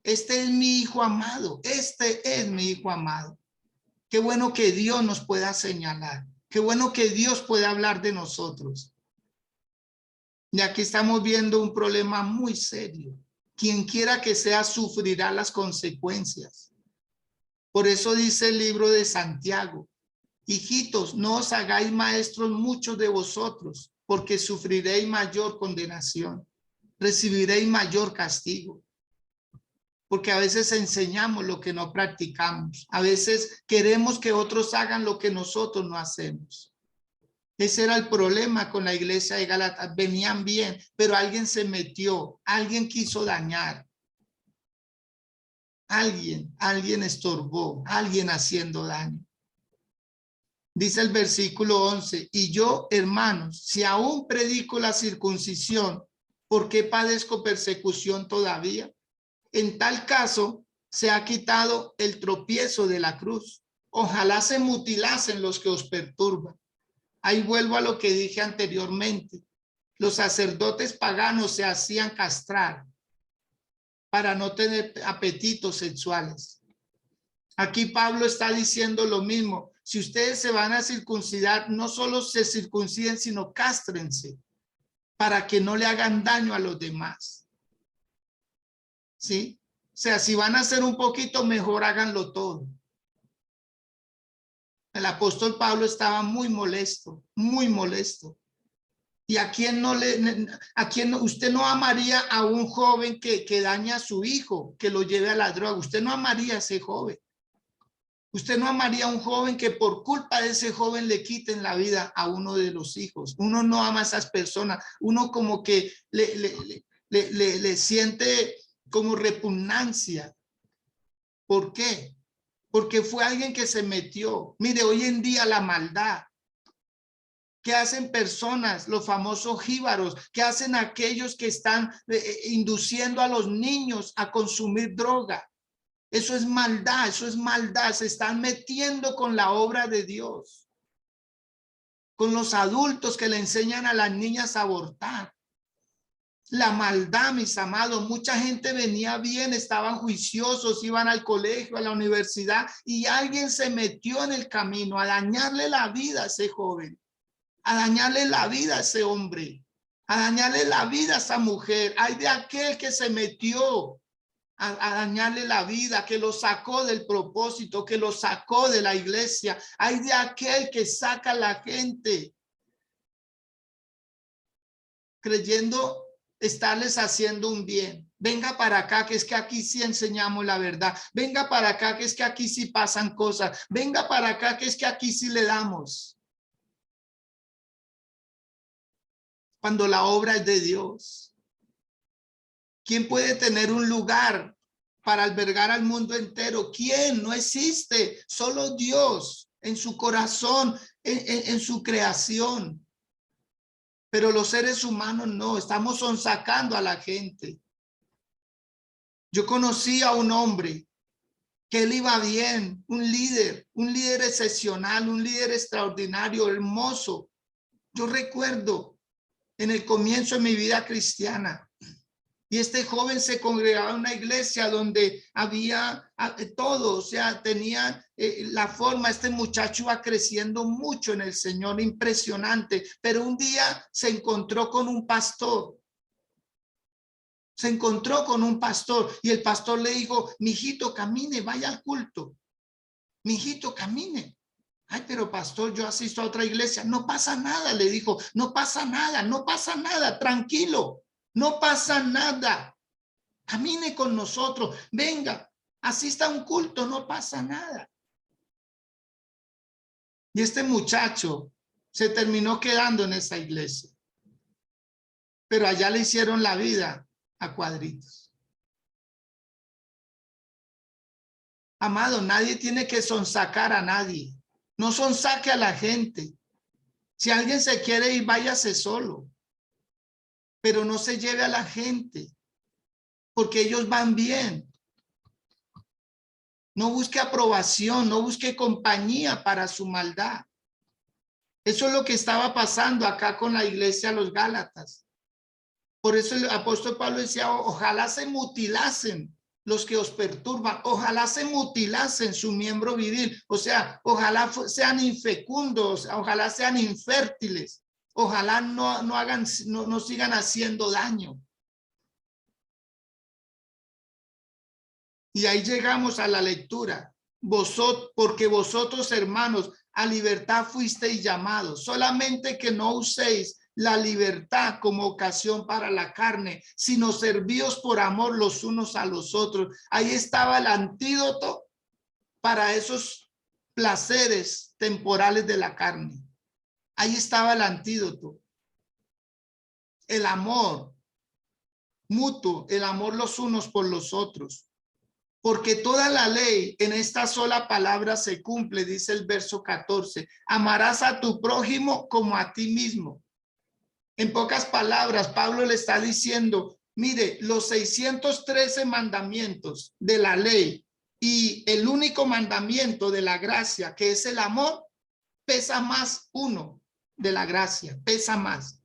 Este es mi hijo amado, este es mi hijo amado. Qué bueno que Dios nos pueda señalar. Qué bueno que Dios pueda hablar de nosotros. Y aquí estamos viendo un problema muy serio. Quien quiera que sea sufrirá las consecuencias. Por eso dice el libro de Santiago, hijitos, no os hagáis maestros muchos de vosotros, porque sufriréis mayor condenación, recibiréis mayor castigo. Porque a veces enseñamos lo que no practicamos. A veces queremos que otros hagan lo que nosotros no hacemos. Ese era el problema con la iglesia de Gálatas. Venían bien, pero alguien se metió, alguien quiso dañar. Alguien estorbó, alguien haciendo daño. Dice el versículo 11, y yo, hermanos, si aún predico la circuncisión, ¿por qué padezco persecución todavía? En tal caso, se ha quitado el tropiezo de la cruz. Ojalá se mutilasen los que os perturban. Ahí vuelvo a lo que dije anteriormente. Los sacerdotes paganos se hacían castrar para no tener apetitos sexuales. Aquí Pablo está diciendo lo mismo. Si ustedes se van a circuncidar, no solo se circunciden, sino cástrense para que no le hagan daño a los demás. ¿Sí? O sea, si van a hacer un poquito, mejor háganlo todo. El apóstol Pablo estaba muy molesto, muy molesto. ¿Y a quién usted no amaría a un joven que daña a su hijo, que lo lleve a la droga? Usted no amaría a ese joven. Usted no amaría a un joven que por culpa de ese joven le quiten la vida a uno de los hijos. Uno no ama a esas personas. Uno como que le siente como repugnancia. ¿Por qué? porque fue alguien que se metió. Mire, hoy en día la maldad que hacen personas, los famosos jíbaros, que hacen aquellos que están induciendo a los niños a consumir droga. Eso es maldad, se están metiendo con la obra de Dios. Con los adultos que le enseñan a las niñas a abortar. La maldad, mis amados, mucha gente venía bien, estaban juiciosos, iban al colegio, a la universidad, y alguien se metió en el camino a dañarle la vida a ese joven, a dañarle la vida a ese hombre, a dañarle la vida a esa mujer. Hay de aquel que se metió a dañarle la vida, que lo sacó del propósito, que lo sacó de la iglesia. Hay de aquel que saca a la gente creyendo estarles haciendo un bien. Venga para acá, que es que aquí sí enseñamos la verdad. Venga para acá, que es que aquí sí pasan cosas. Venga para acá, que es que aquí sí le damos. Cuando la obra es de Dios. ¿Quién puede tener un lugar para albergar al mundo entero? ¿Quién? No existe. Solo Dios en su corazón, en su creación. Pero los seres humanos no, estamos sonsacando a la gente. Yo conocí a un hombre que él iba bien, un líder excepcional, un líder extraordinario, hermoso. Yo recuerdo en el comienzo de mi vida cristiana, y este joven se congregaba en una iglesia donde había todo, o sea, tenía la forma, este muchacho iba creciendo mucho en el Señor, impresionante, pero un día se encontró con un pastor. Se encontró con un pastor y el pastor le dijo, mijito, camine, vaya al culto. Mijito, camine. Ay, pero pastor, yo asisto a otra iglesia. No pasa nada, le dijo, no pasa nada, no pasa nada, tranquilo, no pasa nada. Camine con nosotros, venga, asista a un culto, no pasa nada. Y este muchacho se terminó quedando en esa iglesia. Pero allá le hicieron la vida a cuadritos. Amado, nadie tiene que sonsacar a nadie. No sonsaque a la gente. Si alguien se quiere ir, váyase solo. Pero no se lleve a la gente. Porque ellos van bien. No busque aprobación, no busque compañía para su maldad. Eso es lo que estaba pasando acá con la iglesia de los Gálatas. Por eso el apóstol Pablo decía, ojalá se mutilasen los que os perturban, ojalá se mutilasen su miembro viril, o sea, ojalá sean infecundos, ojalá sean infértiles, ojalá no sigan haciendo daño. Y ahí llegamos a la lectura. Porque vosotros, hermanos, a libertad fuisteis llamados, solamente que no uséis la libertad como ocasión para la carne, sino servíos por amor los unos a los otros. Ahí estaba el antídoto para esos placeres temporales de la carne. Ahí estaba el antídoto. El amor mutuo, el amor los unos por los otros. Porque toda la ley en esta sola palabra se cumple, dice el verso 14. Amarás a tu prójimo como a ti mismo. En pocas palabras, Pablo le está diciendo, mire, los 613 mandamientos de la ley y el único mandamiento de la gracia, que es el amor, pesa más uno de la gracia, pesa más.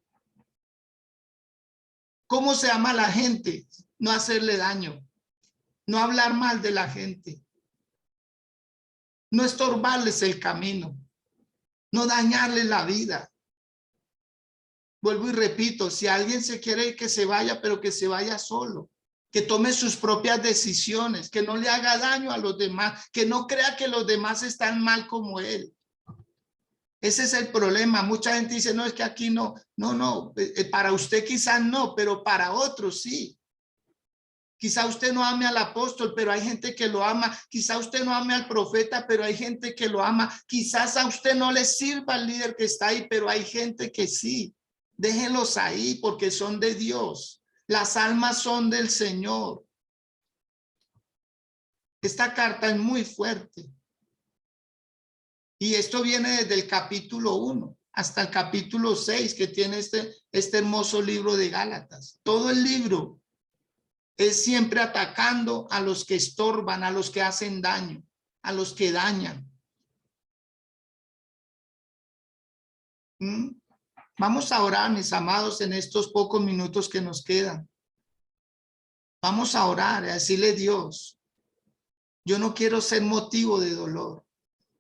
¿Cómo se ama a la gente? No hacerle daño. No hablar mal de la gente, no estorbarles el camino, no dañarles la vida. Vuelvo y repito, si alguien se quiere que se vaya, pero que se vaya solo, que tome sus propias decisiones, que no le haga daño a los demás, que no crea que los demás están mal como él. Ese es el problema. Mucha gente dice, no, es que aquí no, para usted quizás no, pero para otros sí. Quizá usted no ame al apóstol, pero hay gente que lo ama. Quizá usted no ame al profeta, pero hay gente que lo ama. Quizás a usted no le sirva el líder que está ahí, pero hay gente que sí. Déjenlos ahí porque son de Dios. Las almas son del Señor. Esta carta es muy fuerte. Y esto viene desde el capítulo 1 hasta el capítulo 6 que tiene este hermoso libro de Gálatas. Todo el libro es siempre atacando a los que estorban, a los que hacen daño, a los que dañan. Vamos a orar, mis amados, en estos pocos minutos que nos quedan. Vamos a orar, a decirle a Dios, yo no quiero ser motivo de dolor.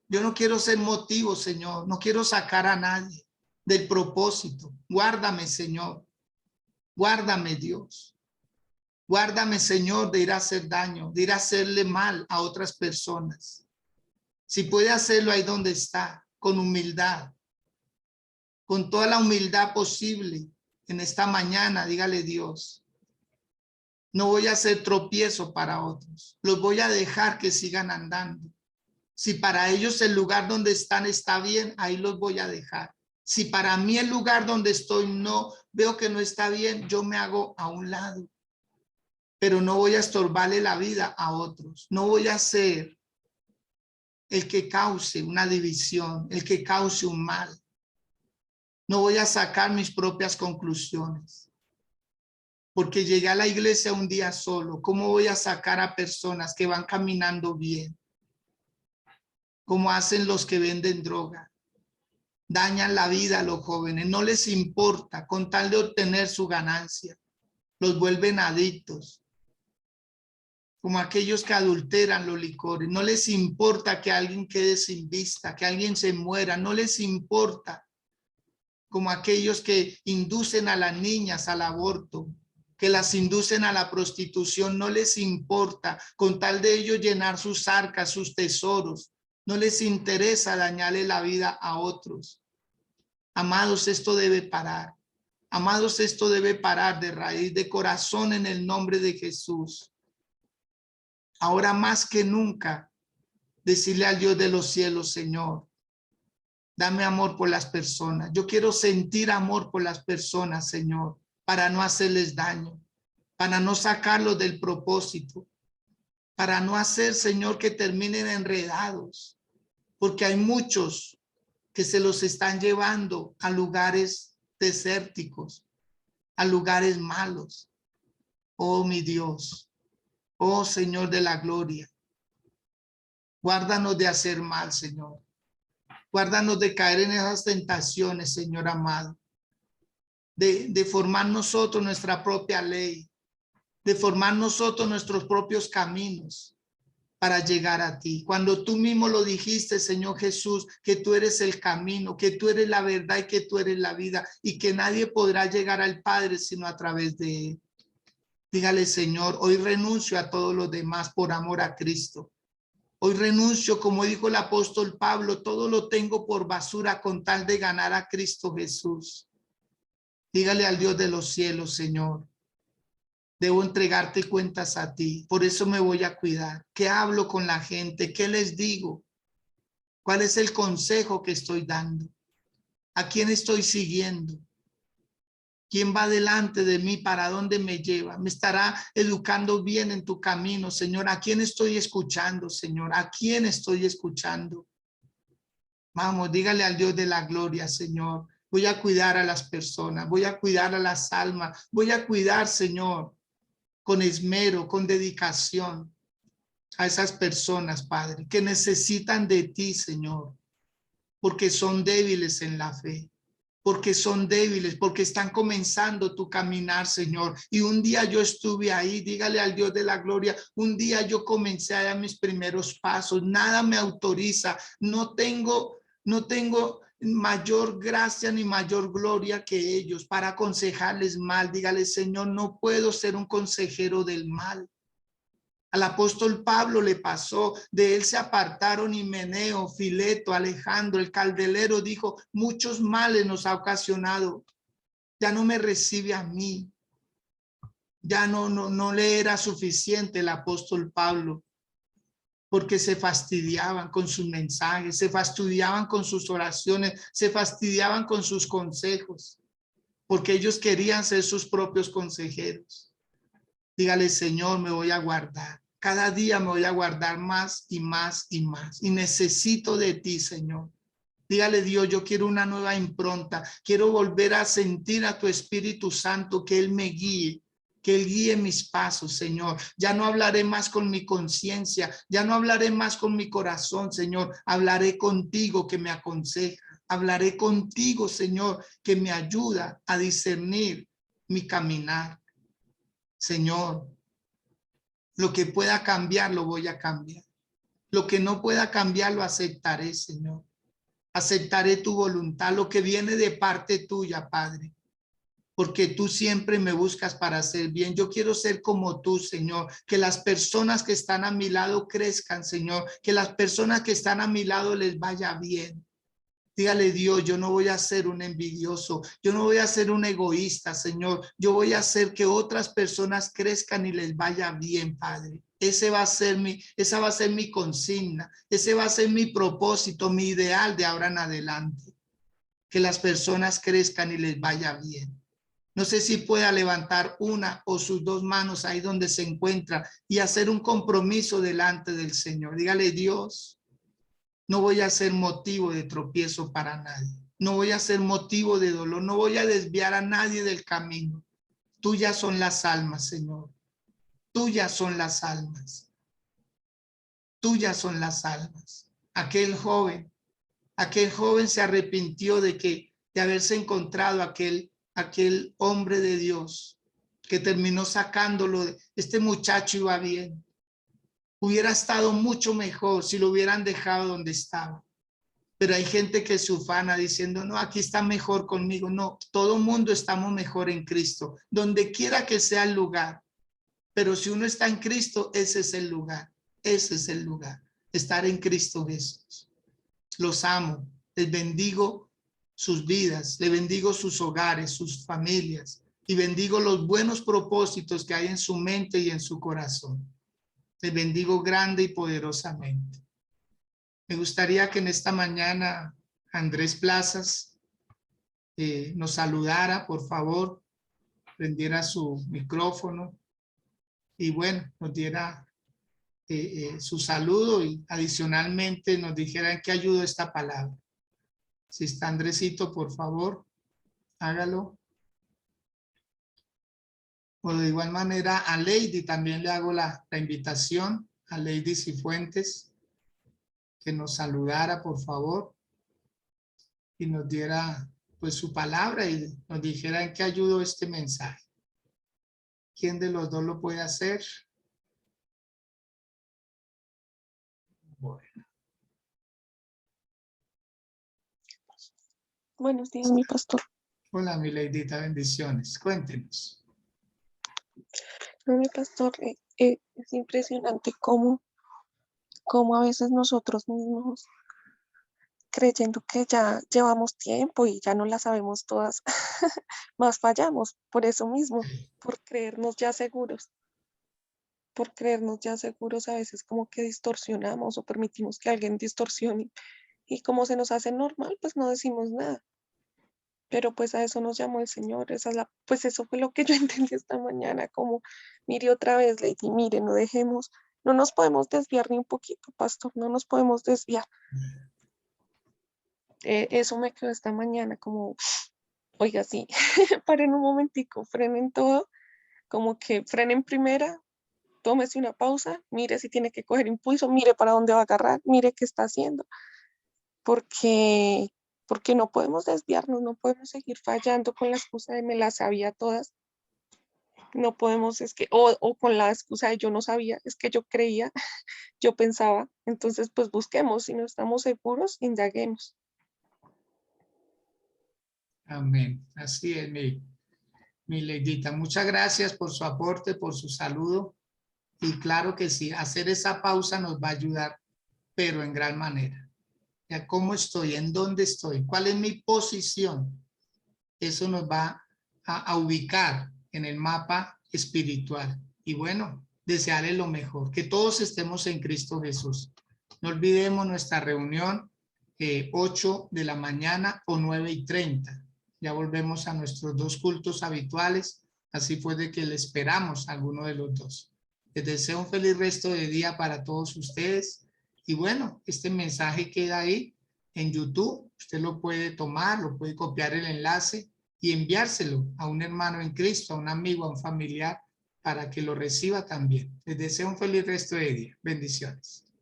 Yo no quiero ser motivo, Señor. No quiero sacar a nadie del propósito. Guárdame, Señor. Guárdame, Dios. Guárdame, Señor, de ir a hacer daño, de ir a hacerle mal a otras personas. Si puede hacerlo ahí donde está, con humildad, con toda la humildad posible en esta mañana, dígale Dios. No voy a hacer tropiezo para otros. Los voy a dejar que sigan andando. Si para ellos el lugar donde están está bien, ahí los voy a dejar. Si para mí el lugar donde estoy no, veo que no está bien, yo me hago a un lado. Pero no voy a estorbarle la vida a otros. No voy a ser el que cause una división, el que cause un mal. No voy a sacar mis propias conclusiones. Porque llegué a la iglesia un día solo. ¿Cómo voy a sacar a personas que van caminando bien? Como hacen los que venden droga. Dañan la vida a los jóvenes. No les importa con tal de obtener su ganancia. Los vuelven adictos. Como aquellos que adulteran los licores. No les importa que alguien quede sin vista, que alguien se muera. No les importa. Como aquellos que inducen a las niñas al aborto, que las inducen a la prostitución. No les importa con tal de ellos llenar sus arcas, sus tesoros. No les interesa dañarle la vida a otros. Amados, esto debe parar. Amados, esto debe parar de raíz, de corazón, en el nombre de Jesús. Ahora más que nunca, decirle al Dios de los cielos, Señor, dame amor por las personas. Yo quiero sentir amor por las personas, Señor, para no hacerles daño, para no sacarlos del propósito, para no hacer, Señor, que terminen enredados, porque hay muchos que se los están llevando a lugares desérticos, a lugares malos. Oh, mi Dios, oh, Señor de la gloria, guárdanos de hacer mal, Señor. Guárdanos de caer en esas tentaciones, Señor amado, de formar nosotros nuestra propia ley, de formar nosotros nuestros propios caminos para llegar a ti. Cuando tú mismo lo dijiste, Señor Jesús, que tú eres el camino, que tú eres la verdad y que tú eres la vida y que nadie podrá llegar al Padre sino a través de él. Dígale, Señor, hoy renuncio a todo lo demás por amor a Cristo. Hoy renuncio, como dijo el apóstol Pablo, todo lo tengo por basura con tal de ganar a Cristo Jesús. Dígale al Dios de los cielos, Señor, debo entregarte cuentas a ti, por eso me voy a cuidar. ¿Qué hablo con la gente? ¿Qué les digo? ¿Cuál es el consejo que estoy dando? ¿A quién estoy siguiendo? ¿Quién va delante de mí? ¿Para dónde me lleva? ¿Me estará educando bien en tu camino, Señor? ¿A quién estoy escuchando, Señor? ¿A quién estoy escuchando? Vamos, dígale al Dios de la gloria, Señor. Voy a cuidar a las personas, voy a cuidar a las almas, voy a cuidar, Señor, con esmero, con dedicación a esas personas, Padre, que necesitan de ti, Señor, porque son débiles en la fe, porque son débiles, porque están comenzando tu caminar, Señor. Y un día yo estuve ahí, dígale al Dios de la gloria, un día yo comencé a dar mis primeros pasos, nada me autoriza, no tengo mayor gracia ni mayor gloria que ellos para aconsejarles mal. Dígale, Señor, no puedo ser un consejero del mal. Al apóstol Pablo le pasó, de él se apartaron Himeneo, Fileto, Alejandro, el candelero dijo, muchos males nos ha ocasionado, ya no me recibe a mí. Ya no le era suficiente el apóstol Pablo, porque se fastidiaban con sus mensajes, se fastidiaban con sus oraciones, se fastidiaban con sus consejos, porque ellos querían ser sus propios consejeros. Dígale, Señor, me voy a guardar. Cada día me voy a guardar más y más y más. Y necesito de ti, Señor. Dígale, Dios, yo quiero una nueva impronta. Quiero volver a sentir a tu Espíritu Santo, que Él me guíe, que Él guíe mis pasos, Señor. Ya no hablaré más con mi conciencia, ya no hablaré más con mi corazón, Señor. Hablaré contigo que me aconseja. Hablaré contigo, Señor, que me ayuda a discernir mi caminar. Señor, lo que pueda cambiar, lo voy a cambiar. Lo que no pueda cambiar, lo aceptaré, Señor. Aceptaré tu voluntad, lo que viene de parte tuya, Padre. Porque tú siempre me buscas para hacer bien. Yo quiero ser como tú, Señor. Que las personas que están a mi lado crezcan, Señor. Que las personas que están a mi lado les vaya bien. Dígale, Dios, yo no voy a ser un envidioso, yo no voy a ser un egoísta, Señor. Yo voy a hacer que otras personas crezcan y les vaya bien, Padre. Esa va a ser mi consigna, ese va a ser mi propósito, mi ideal de ahora en adelante. Que las personas crezcan y les vaya bien. No sé si pueda levantar una o sus dos manos ahí donde se encuentra y hacer un compromiso delante del Señor. Dígale, Dios, no voy a ser motivo de tropiezo para nadie. No voy a ser motivo de dolor. No voy a desviar a nadie del camino. Tuyas son las almas, Señor. Tuyas son las almas. Tuyas son las almas. Aquel joven se arrepintió de haberse encontrado aquel hombre de Dios que terminó sacándolo. Este muchacho iba bien. Hubiera estado mucho mejor si lo hubieran dejado donde estaba. Pero hay gente que se ufana diciendo, no, aquí está mejor conmigo. No, todo mundo estamos mejor en Cristo, donde quiera que sea el lugar. Pero si uno está en Cristo, ese es el lugar. Ese es el lugar. Estar en Cristo Jesús. Los amo. Les bendigo sus vidas. Les bendigo sus hogares, sus familias. Y bendigo los buenos propósitos que hay en su mente y en su corazón. Les bendigo grande y poderosamente. Me gustaría que en esta mañana Andrés Plazas nos saludara, por favor, prendiera su micrófono y bueno, nos diera su saludo y adicionalmente nos dijera en qué ayudó esta palabra. Si está Andresito, por favor, hágalo. O de igual manera a Lady también le hago la invitación, a Lady Cifuentes, que nos saludara, por favor, y nos diera pues su palabra y nos dijera en qué ayudó este mensaje. ¿Quién de los dos lo puede hacer? Bueno. Buenos días, mi pastor. Hola, mi Leidita, bendiciones. Cuéntenos. No, mi pastor, es impresionante cómo a veces nosotros mismos, creyendo que ya llevamos tiempo y ya no la sabemos todas, más fallamos por eso mismo, por creernos ya seguros. Por creernos ya seguros, a veces como que distorsionamos o permitimos que alguien distorsione. Y como se nos hace normal, pues no decimos nada. Pero pues a eso nos llamó el Señor. Pues eso fue lo que yo entendí esta mañana, como mire otra vez, Lady, mire, no nos podemos desviar ni un poquito, pastor, no nos podemos desviar. Eso me quedó esta mañana como, oiga, sí, paren un momentico, frenen todo, como que frenen primera, tómese una pausa, mire si tiene que coger impulso, mire para dónde va a agarrar, mire qué está haciendo, porque no podemos desviarnos, no podemos seguir fallando con la excusa de me las sabía todas. No podemos, o con la excusa de yo no sabía, es que yo creía, yo pensaba. Entonces, pues busquemos, si no estamos seguros, indaguemos. Amén. Así es, mi Leidita. Muchas gracias por su aporte, por su saludo. Y claro que sí, hacer esa pausa nos va a ayudar, pero en gran manera. Ya cómo estoy, en dónde estoy, cuál es mi posición. Eso nos va a ubicar en el mapa espiritual. Y bueno, desearle lo mejor, que todos estemos en Cristo Jesús. No olvidemos nuestra reunión 8 de la mañana o 9:30. Ya volvemos a nuestros dos cultos habituales. Así fue de que le esperamos a alguno de los dos. Les deseo un feliz resto de día para todos ustedes. Y bueno, este mensaje queda ahí en YouTube. Usted lo puede tomar, lo puede copiar el enlace y enviárselo a un hermano en Cristo, a un amigo, a un familiar, para que lo reciba también. Les deseo un feliz resto de día. Bendiciones.